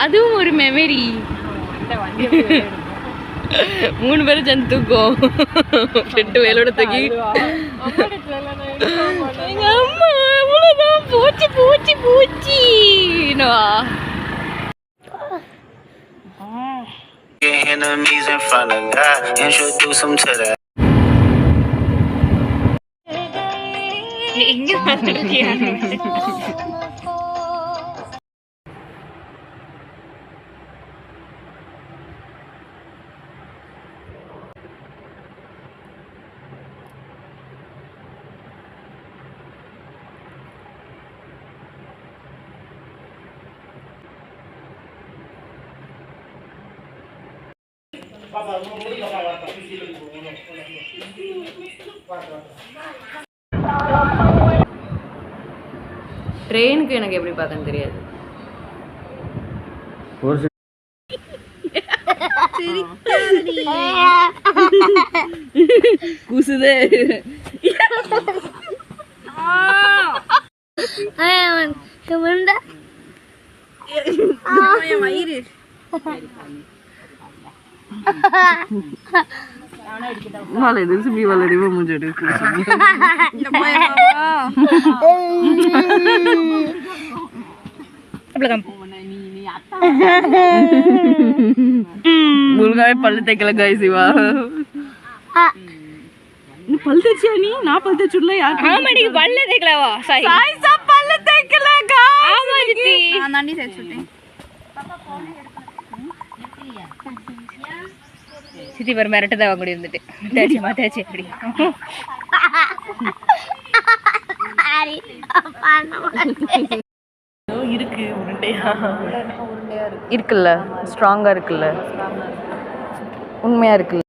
அதுவும் ஒரு மெமரி. 3 பேரும் சேர்ந்து தூக்கும். 2 வேலோட தூக்கி எங்க அம்மா அவ்வளோதான். பூச்சி பூச்சி பூச்சி enemies in front of God, introduce them to that. எங்க வந்துட்டியா? ட்ரெயினுக்கு எனக்கு எப்படி பார்த்தேன்னு தெரியாது. குசுதே Malah itu sih malah dia mau jadi kursi. Belakang. Bulgai palu tekla guys iwa. Ini palu tekla ni, na palu tekla chula ya. हाँ मैंने palu tekla वो. साई सब palu tekla guys. हाँ मजती. हाँ नानी से चुटे. சித்தி பேர் மிரட்டதா வாங்கி இருந்துட்டு தேச்சி மாத்தாச்சி அப்படி இருக்கு உருண்டையா இருக்குல்ல ஸ்ட்ராங்கா இருக்குல்ல உண்மையா இருக்குல்ல